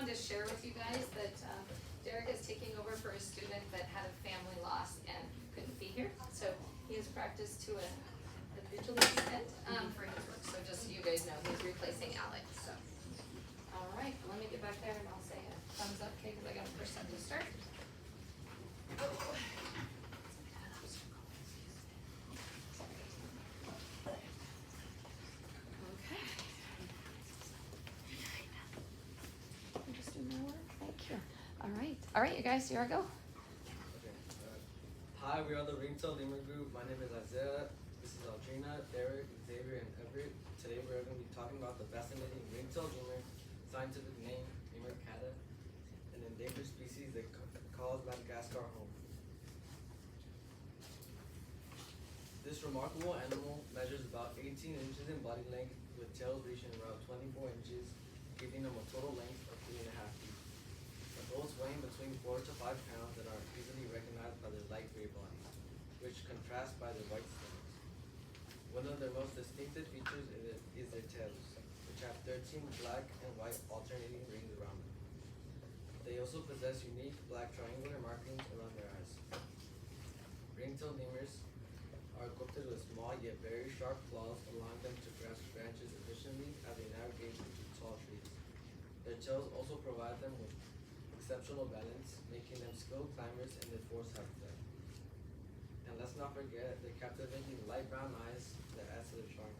wanted to share with you guys that Derek is taking over for a student that had a family loss and couldn't be here. So he has practiced to a vigil extent for his work. So just so you guys know, he's replacing Alex. So, all right, let me get back there and I'll say a thumbs up, okay, because I got to push something to start. All right, you guys, here I go. Okay. Hi, we are the Ringtail Lemur Group. My name is Isaiah. This is Aldrina, Derek, Xavier, and Everett. Today we're going to be talking about the fascinating ringtail lemur, scientific name Lemur cata, an endangered species that calls Madagascar home. This remarkable animal measures about 18 inches in body length, with tails reaching around 24 inches, giving them a total length of 3.5 feet. Adults weighing between 4 to 5 pounds and are easily recognized by their light gray bodies, which contrast by their white skins. One of their most distinctive features is their tails, which have 13 black and white alternating rings around them. They also possess unique black triangular markings around their eyes. Ringtail lemurs are equipped with small yet very sharp claws, allowing them to grasp branches efficiently as they navigate through tall trees. Their tails also provide them with exceptional balance, making them skilled climbers in their forest habitat. And let's not forget their captivating light brown eyes that add to their charm.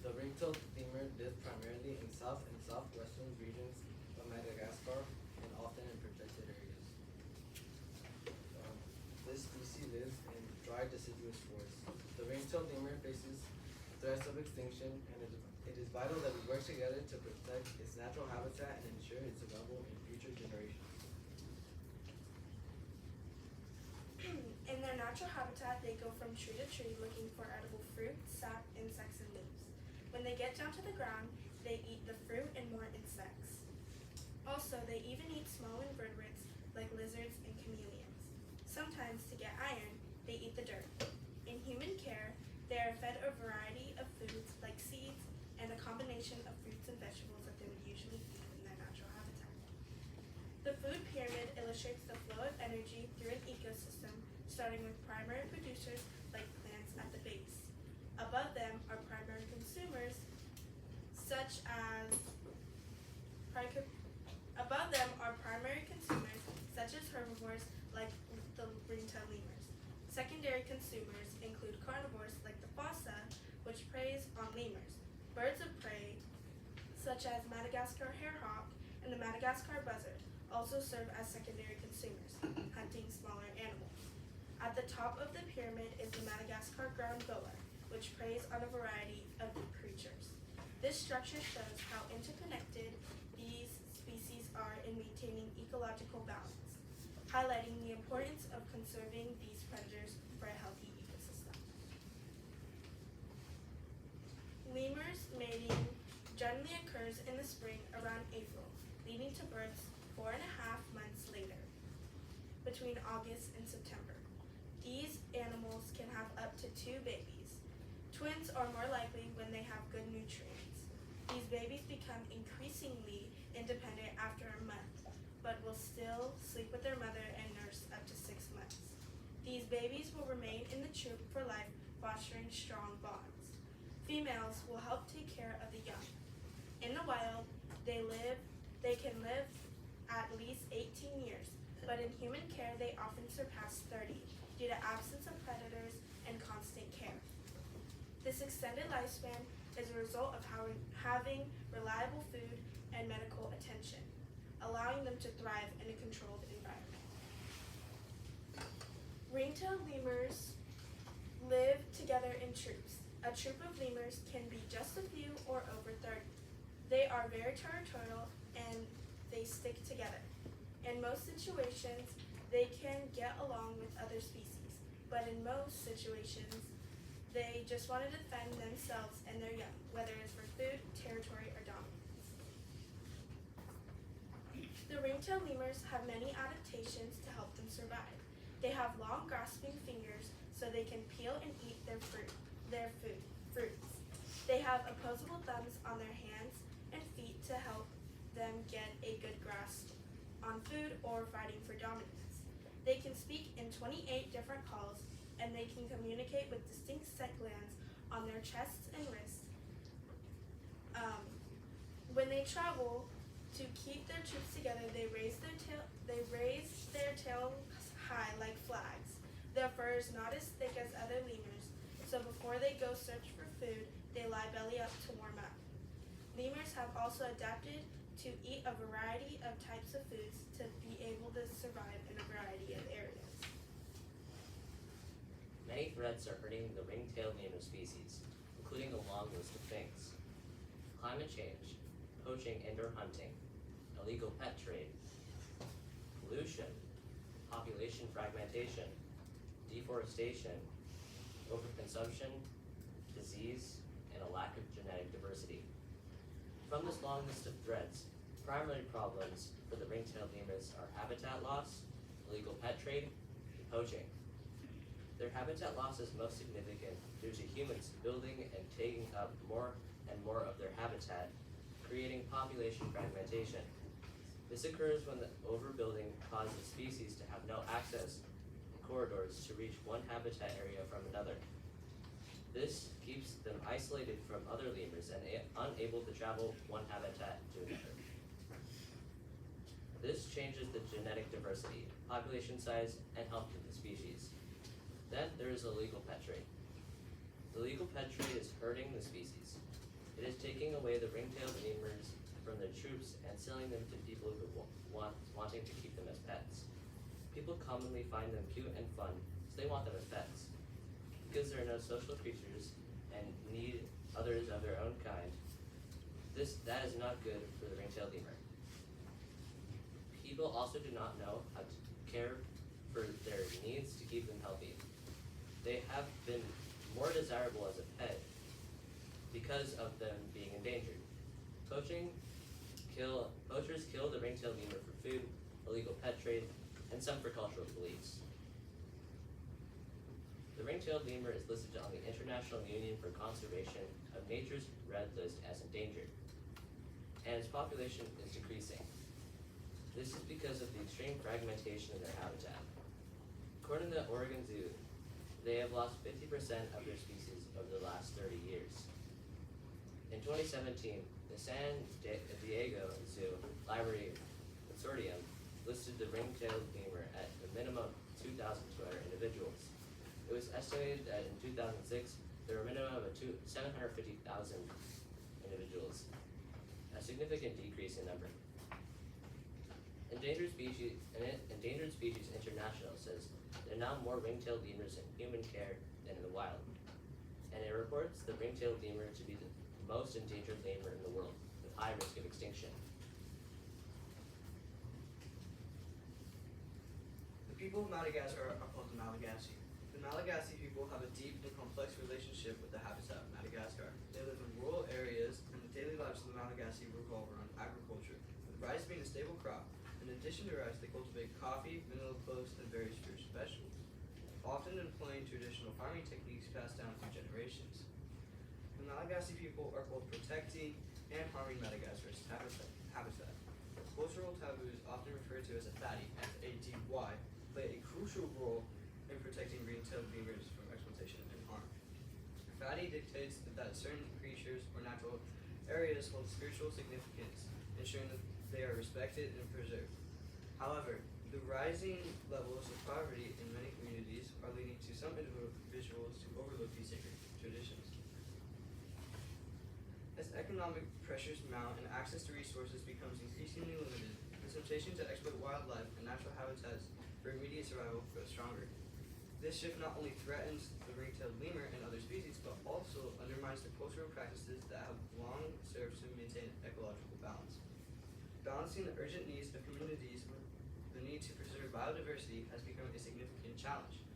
The ringtail lemur lives primarily in south and southwestern regions of Madagascar and often in protected areas. This species lives in dry deciduous forests. The ringtail lemur faces threats of extinction, and it is vital that we work together to protect its natural habitat and ensure its survival in future generations. In their natural habitat, they go from tree to tree looking for edible fruit, sap, insects, and leaves. When they get down to the ground, they eat the fruit and more insects. Also, they even eat small invertebrates like lizards and chameleons. Sometimes, to get iron, they eat the dirt. In human care, they are fed a variety of foods like seeds and a combination of fruits and vegetables that they would usually feed in their natural habitat. The food pyramid illustrates the flow of energy through an ecosystem, starting with primary producers like plants at the base. Above them are primary consumers such as herbivores like the ringtail lemurs. Secondary consumers include carnivores like the fossa, which preys on lemurs. Birds of prey, such as Madagascar harehawk and the Madagascar buzzard, also serve as secondary consumers, hunting smaller animals. At the top of the pyramid is the Madagascar ground goer, which preys on a variety of creatures. This structure shows how interconnected these species are in maintaining ecological balance, highlighting the importance of conserving these predators for a healthy ecosystem. Lemurs mating generally occurs in the spring around April, leading to births 4.5 months later, between August and September. These animals can have up to 2 babies. Twins are more likely when they have good nutrients. These babies become increasingly independent after a month, but will still sleep with their mother and nurse up to 6 months. These babies will remain in the troop for life, fostering strong bonds. Females will help take care of the young. In the wild, they can live at least 18 years, but in human care they often surpass 30 due to absence of predators and constant care. This extended lifespan is a result of having reliable food and medical attention, allowing them to thrive in a controlled environment. Ringtail lemurs live together in troops. A troop of lemurs can be just a few or over 30. They are very territorial and they stick together. In most situations, they can get along with other species, but in most situations, they just want to defend themselves and their young, whether it's for food, territory, or dominance. The ringtail lemurs have many adaptations to help them survive. They have long grasping fingers so they can peel and eat their fruits. They have opposable thumbs on their hands on food or fighting for dominance. They can speak in 28 different calls, and they can communicate with distinct scent glands on their chests and wrists. When they travel to keep their troops together, they raise their tails high like flags. Their fur is not as thick as other lemurs, so before they go search for food, they lie belly up to warm up. Lemurs have also adapted to eat a variety of types of foods to be able to survive in a variety of areas. Many threats are hurting the ring-tailed lemur species, including a long list of things: climate change, poaching and or hunting, illegal pet trade, pollution, population fragmentation, deforestation, overconsumption, disease, and a lack of genetic diversity. From this long list of threats, primary problems for the ring-tailed lemurs are habitat loss, illegal pet trade, and poaching. Their habitat loss is most significant due to humans building and taking up more and more of their habitat, creating population fragmentation. This occurs when the overbuilding causes species to have no access and corridors to reach one habitat area from another. This keeps them isolated from other lemurs and unable to travel one habitat to another. This changes the genetic diversity, population size, and health of the species. Then there is illegal pet trade. The illegal pet trade is hurting the species. It is taking away the ring-tailed lemurs from their troops and selling them to people who wanting to keep them as pets. People commonly find them cute and fun, so they want them as pets. Because there are no social creatures and need others of their own kind, that is not good for the ring-tailed lemur. People also do not know how to care for their needs to keep them healthy. They have been more desirable as a pet because of them being endangered. Poachers kill the ring-tailed lemur for food, illegal pet trade, and some for cultural beliefs. The ring-tailed lemur is listed on the International Union for Conservation of Nature's Red List as endangered, and its population is decreasing. This is because of the extreme fragmentation of their habitat. According to the Oregon Zoo, they have lost 50% of their species over the last 30 years. In 2017, the San Diego Zoo Library Consortium listed the ring-tailed lemur at a minimum of 2,200 individuals. It was estimated that in 2006, there were a minimum of 750,000 individuals, a significant decrease in number. Endangered Species International says there are now more ring-tailed lemurs in human care than in the wild, and it reports the ring-tailed lemur to be the most endangered lemur in the world, with high risk of extinction. The people of Madagascar are called the Malagasy. The Malagasy people have a deep and complex relationship with the habitat of Madagascar. They live in rural areas, and the daily lives of the Malagasy revolve around agriculture, with rice being a staple crop. In addition to rice, they cultivate coffee, vanilla cloves, and various fruits and vegetables, often employing traditional farming techniques passed down through generations. The Malagasy people are both protecting and harming Madagascar's habitat. Cultural taboos, often referred to as a FADY, F-A-D-Y, play a crucial role in protecting ring-tailed lemurs from exploitation and harm. FADY dictates that certain creatures or natural areas hold spiritual significance, ensuring that they are respected and preserved. However, the rising levels of poverty in many communities are leading to some individuals to overlook these sacred traditions. As economic pressures mount and access to resources becomes increasingly limited, the temptation to exploit wildlife and natural habitats for immediate survival grows stronger. This shift not only threatens the ring-tailed lemur and other species, but also undermines the cultural practices that have long served to maintain ecological balance. Balancing the urgent needs of communities with the need to preserve biodiversity has become a significant challenge,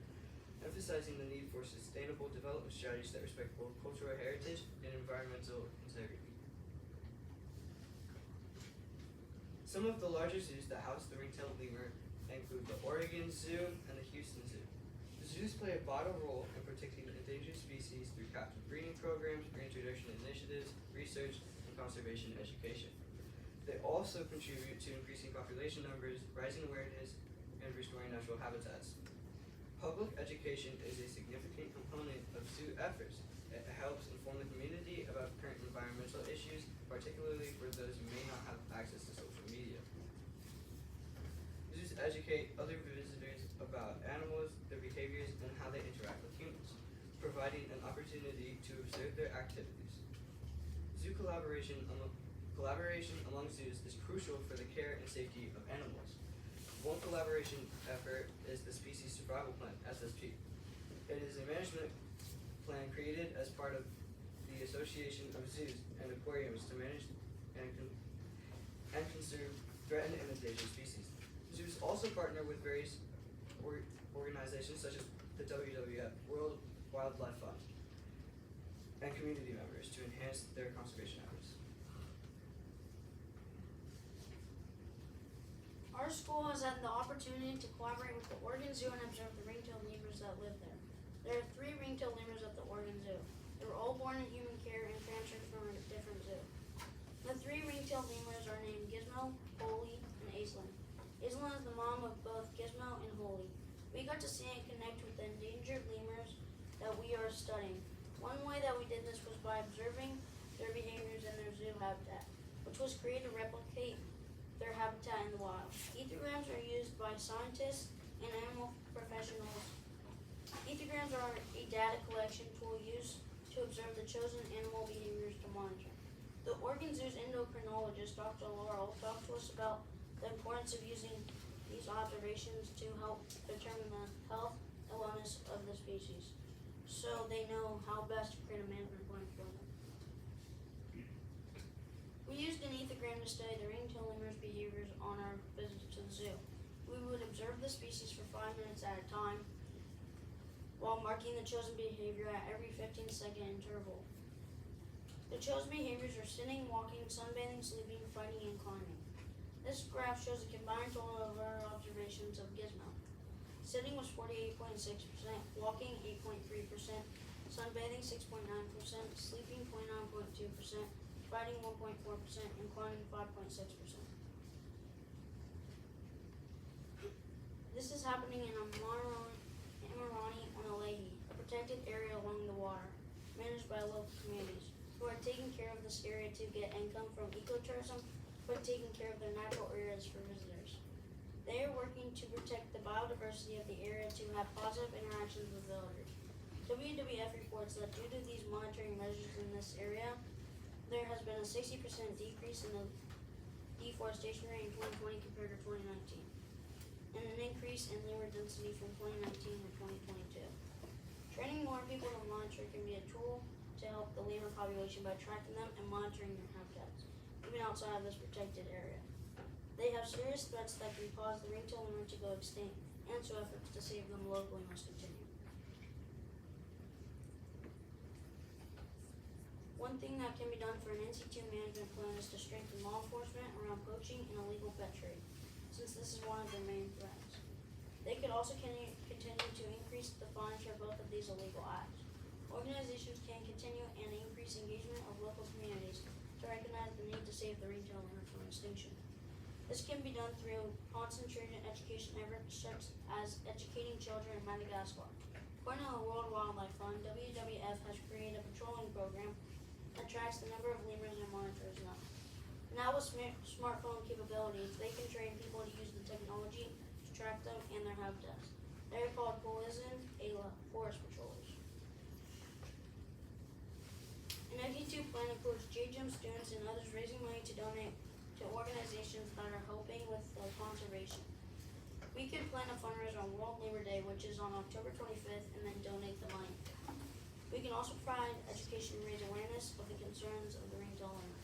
emphasizing the need for sustainable development strategies that respect both cultural heritage and environmental integrity. Some of the larger zoos that house the ring-tailed lemur include the Oregon Zoo and the Houston Zoo. The zoos play a vital role in protecting endangered species through captive breeding programs, reintroduction initiatives, research, and conservation education. They also also contribute to increasing population numbers, rising awareness, and restoring natural habitats. Public education is a significant component of zoo efforts. It helps inform the community about current environmental issues, particularly for those who may not have access to social media. Zoos educate other visitors about animals, their behaviors, and how they interact with humans, providing an opportunity to observe their activities. Zoo collaboration among zoos is crucial for the care and safety of animals. One collaboration effort is the Species Survival Plan, SSP. It is a management plan created as part of the Association of Zoos and Aquariums to manage and conserve threatened and endangered species. Zoos also partner with various organizations such as the WWF, World Wildlife Fund, and community members to enhance their conservation efforts. Our school has had the opportunity to collaborate with the Oregon Zoo and observe the ring-tailed lemurs that live there. There are 3 ring-tailed lemurs at the Oregon Zoo. They were all born in human care and transferred from a different zoo. The 3 ring-tailed lemurs are named Gizmo, Holy, and Aislinn. Aislinn is the mom of both Gizmo and Holy. We got to see and connect with the endangered lemurs that we are studying. One way that we did this was by observing their behaviors in their zoo habitat, which was created to replicate their habitat in the wild. Ethograms are used by scientists and animal professionals. Ethograms are a data collection tool used to observe the chosen animal behaviors to monitor. The Oregon Zoo's endocrinologist, Dr. Laurel, talked to us about the importance of using these observations to help determine the health and wellness of the species, so they know how best to create a management plan for them. We used an ethogram to study the ring-tailed lemur's behaviors on our visits to the zoo. We would observe the species for 5 minutes at a time while marking the chosen behavior at every 15-second interval. The chosen behaviors are sitting, walking, sunbathing, sleeping, fighting, and climbing. This graph shows the combined total of our observations of Gizmo. Sitting was 48.6%, walking 8.3%, sunbathing 6.9%, sleeping 29.2%, fighting 1.4%, and climbing 5.6%. This is happening in Amirani-on-Alehi, a protected area along the water, managed by local communities, who are taking care of this area to get income from ecotourism, but taking care of their natural areas for visitors. They are working to protect the biodiversity of the area to have positive interactions with villagers. WWF reports that due to these monitoring measures in this area, there has been a 60% decrease in the deforestation rate in 2020 compared to 2019, and an increase in lemur density from 2019 to 2022. Training more people to monitor can be a tool to help the lemur population by tracking them and monitoring their habitats, even outside of this protected area. They have serious threats that can cause the ring-tailed lemur to go extinct, and so efforts to save them locally must continue. One thing that can be done for an NC2 management plan is to strengthen law enforcement around poaching and illegal pet trade, since this is one of their main threats. They could also continue to increase the fines for both of these illegal acts. Organizations can continue and increase engagement of local communities to recognize the need to save the ring-tailed lemur from extinction. This can be done through concentrated education efforts such as educating children in Madagascar. According to the World Wildlife Fund, WWF has created a patrolling program that tracks the number of lemurs and monitors them. Now with smartphone capabilities, they can train people to use the technology to track them and their habitats. They are called Polizin Ayla forest patrollers. An NC2 plan includes JGM students and others raising money to donate to organizations that are helping with the conservation. We could plan a fundraiser on World Lemur Day, which is on October 25th, and then donate the money. We can also provide education to raise awareness of the concerns of the ring-tailed lemur.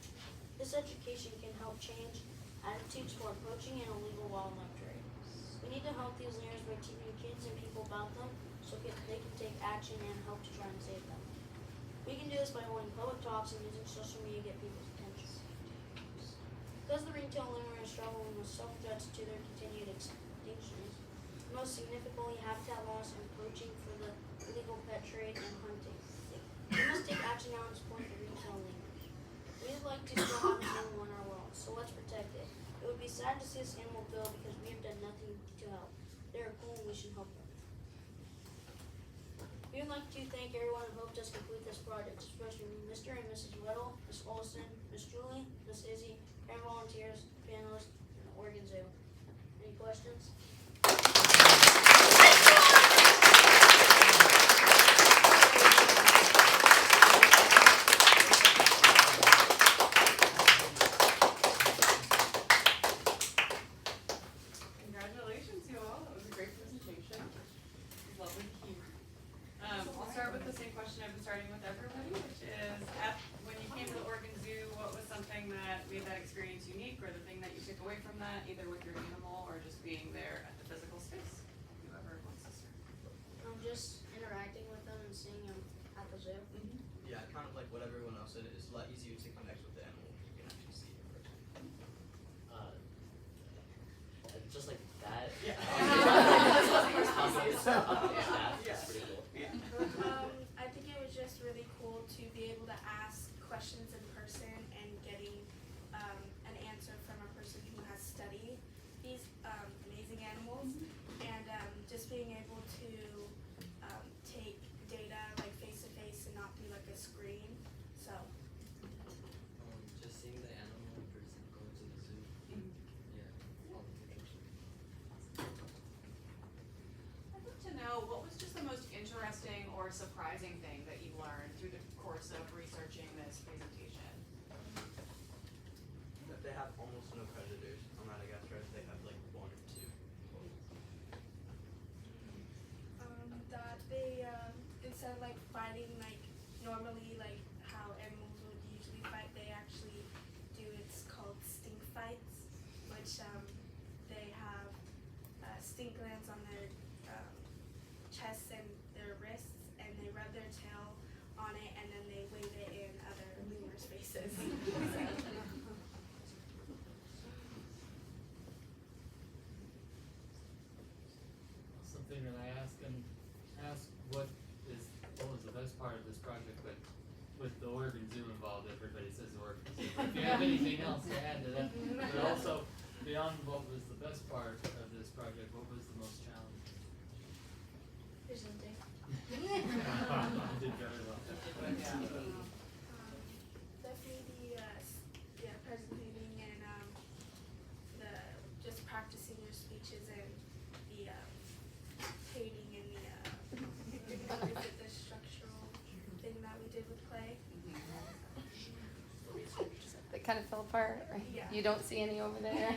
This education can help change attitudes toward poaching and illegal wildlife trade. We need to help these lemurs by teaching kids and people about them so they can take action and help to try and save them. We can do this by holding public talks and using social media to get people's attention. Because the ring-tailed lemur is struggling with several threats to their continued extinctions, most significantly habitat loss and poaching for the illegal pet trade and hunting. We must take action now and support the ring-tailed lemurs. We would like to still have a animal in our world, so let's protect it. sad to see this animal go because we have done nothing to help. They are cool and we should help them. We would like to thank everyone who helped us complete this project, especially Mr. and Mrs. Weddle, Miss Olson, Miss Julie, Miss Izzy, and volunteers, panelists, and the Oregon Zoo. Any questions? Congratulations, you all. That was a great presentation. Lovely to hear. I'll start with the same question I've been starting with everybody, which is, when you came to the Oregon Zoo, what was something that made that experience unique, or the thing that you took away from that, either with your animal or just being there at the physical space? Whoever wants to start. Just interacting with them and seeing them at the zoo. Yeah, kind of like what everyone else said, it's a lot easier to connect with the animal if you can actually see it in person. Just like that. Yeah. That's pretty cool. I think it was just really cool to be able to ask questions in person and getting an answer from a person who has studied these amazing animals, and just being able to take data like face to face and not through like a screen. So Just seeing the animal in person, going to the zoo. Yeah, all the pictures. I'd love to know, what was just the most interesting or surprising thing that you learned through the course of researching this presentation? That they have almost no predators on Madagascar. They have like one or two. that they instead of like fighting like normally like how animals would usually fight, they actually do it's called stink fights, which they have stink glands on their chests and their wrists, and they rub their tail on it, and then they wave it in other lemurs' faces. Something that I asked what was the best part of this project, but with the Oregon Zoo involved, everybody says Oregon Zoo. If you have anything else to add to that, but also beyond what was the best part of this project, what was the most challenging? Presenting. You did very well. Definitely the presenting and the just practicing your speeches and the painting and the structural thing that we did with clay. They kind of fell apart, right? Yeah. You don't see any over there.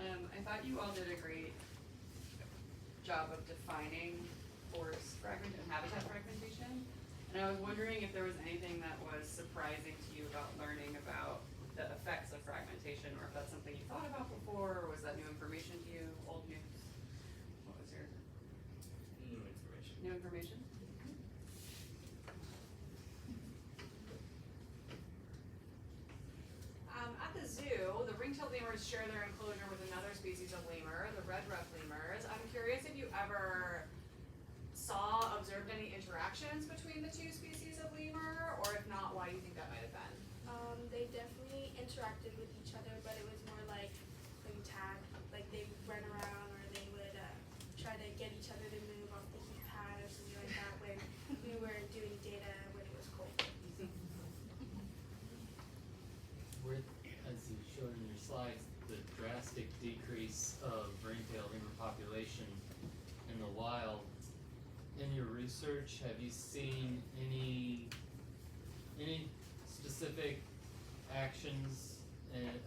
I thought you all did a great job of defining forest fragment and habitat fragmentation. And I was wondering if there was anything that was surprising to you about learning about the effects of fragmentation, or if that's something you thought about before, or was that new information to you, old news? What was your New information. new information? At the zoo, the ring-tailed lemurs share their enclosure with another species of lemur, the red-ruffed lemurs. I'm curious if you ever observed any interactions between the two species of lemur, or if not, why you think that might have been. They definitely interacted with each other, but it was more like playing tag. Like they run around, or they would try to get each other to move off the heat pad or something like that when we were doing data when it was cold. With, as you showed in your slides, the drastic decrease of ring-tailed lemur population in the wild. In your research, have you seen any specific actions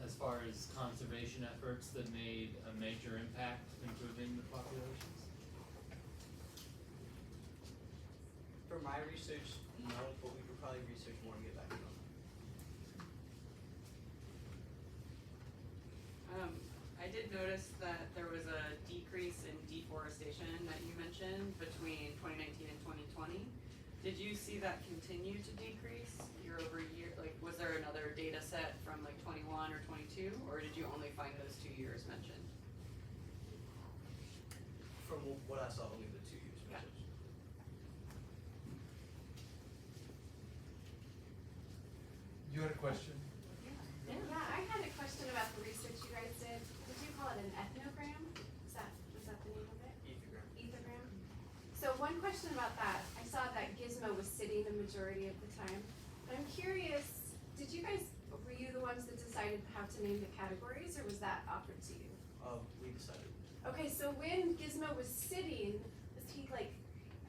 as far as conservation efforts that made a major impact improving the populations? For my research, no, but we could probably research more and get back to them. I did notice that there was a decrease in deforestation that you mentioned between 2019 and 2020. Did you see that continue to decrease year over year? Like, was there another data set from like 21 or 22, or did you only find those 2 years mentioned? From what I saw, only the 2 years Yeah. research. You had a question? Yeah, I had a question about the research you guys did. Did you call it an ethnogram? Was that the name of it? Ethogram. So one question about that. I saw that Gizmo was sitting the majority of the time. But I'm curious, were you the ones that decided how to name the categories, or was that offered to you? We decided. Okay, so when Gizmo was sitting, was he like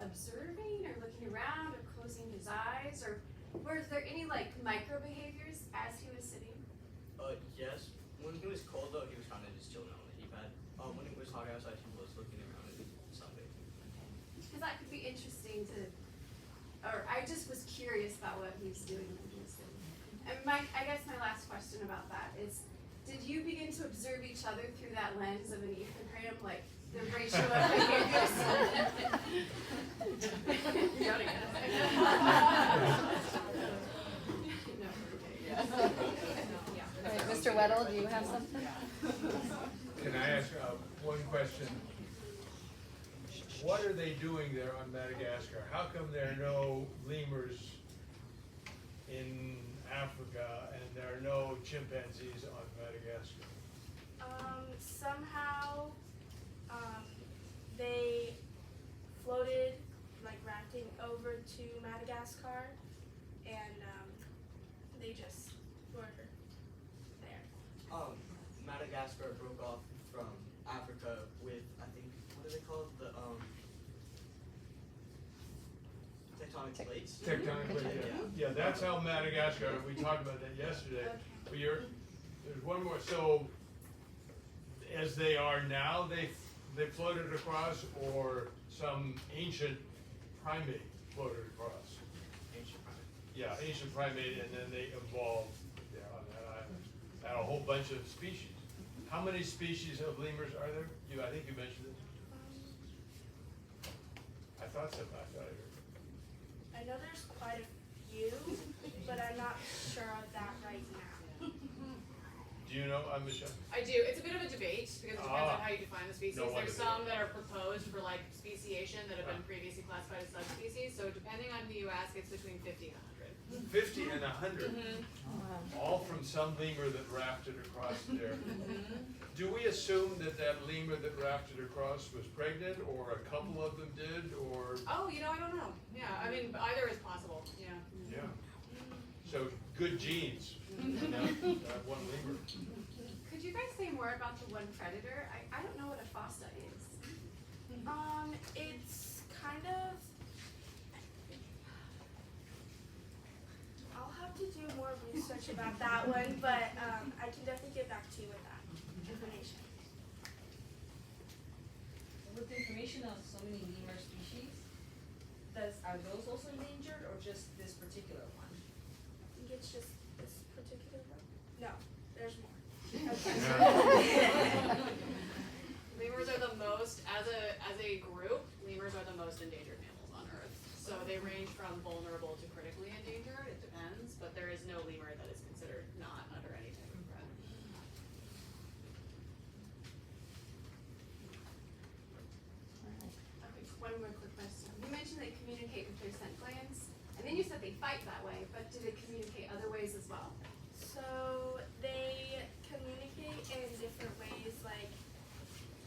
observing or looking around or closing his eyes, or were there any like micro behaviors as he was sitting? Yes. When it was cold though, he was kind of just chilling on the keypad. When it was hot outside, he was looking around and sunbathing. Because that could be interesting or I just was curious about what he was doing when he was sitting. And I guess my last question about that is, did you begin to observe each other through that lens of an ethogram, like the ratio of behaviors? You gotta get it. No, okay, Yes. All right, Mr. Weddle, do you have something? Can I ask one question? What are they doing there on Madagascar? How come there are no lemurs in Africa and there are no chimpanzees on Madagascar? Somehow, they floated, like rafting over to Madagascar, and they just were there. Madagascar broke off from Africa with, I think, what do they call it? The tectonic plates. Tectonic plate, yeah. Yeah, that's how Madagascar, we talked about that yesterday. But there's one more, so as they are now, they floated across, or some ancient primate floated across? Ancient primate. Yeah, ancient primate, and then they evolved there on that island. And a whole bunch of species. How many species of lemurs are there? I think you mentioned it. I thought so, I heard. I know there's quite a few, but I'm not sure of that right now. Do you know, Michelle? I do. It's a bit of a debate because it depends on how you define the species. No wonder. There's some that are proposed for like speciation that have been previously classified as subspecies. So depending on who you ask, it's between 50 and 100. 50 and 100. All from some lemur that rafted across there. Do we assume that lemur that rafted across was pregnant, or a couple of them did, or? Oh, I don't know. Yeah, I mean, either is possible. Yeah. Yeah. So good genes. That one lemur. Could you guys say more about the one predator? I don't know what a fossa is. It's kind of, I'll have to do more research about that one, but I can definitely get back to you with that information. With the information of so many lemur species, are those also endangered, or just this particular one? I think it's just this particular one. No, there's more. Lemurs are the most, as a group, lemurs are the most endangered mammals on Earth. So they range from vulnerable to critically endangered, it depends, but there is no lemur that is considered not under any type of threat. Okay, one more quick question. You mentioned they communicate with their scent glands, and then you said they fight that way, but do they communicate other ways as well? So they communicate in different ways, like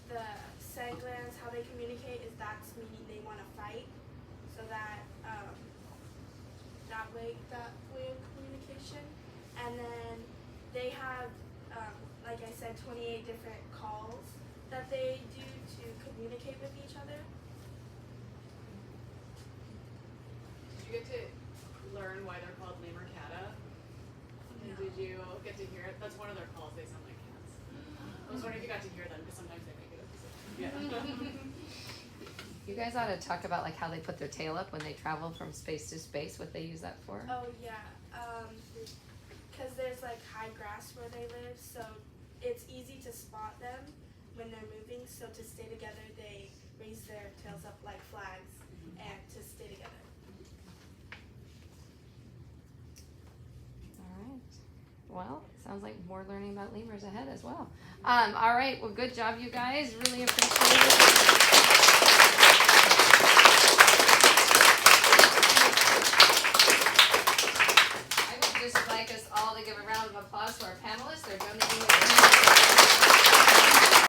the scent glands, how they communicate is that's meaning they want to fight, so that that way of communication. And then they have, like I said, 28 different calls that they do to communicate with each other. Did you get to learn why they're called lemur cata? And did you get to hear it? That's one of their calls, they sound like cats. I was wondering if you got to hear them, because sometimes they make it up. Yeah. You guys ought to talk about like how they put their tail up when they travel from space to space, what they use that for. Oh yeah, because there's like high grass where they live, so it's easy to spot them when they're moving. So to stay together, they raise their tails up like flags, and to stay together. All right. Well, sounds like more learning about lemurs ahead as well. All right. Well, good job, you guys. Really appreciate it. I would just like like us all to give a round of applause to our panelists. They're donating their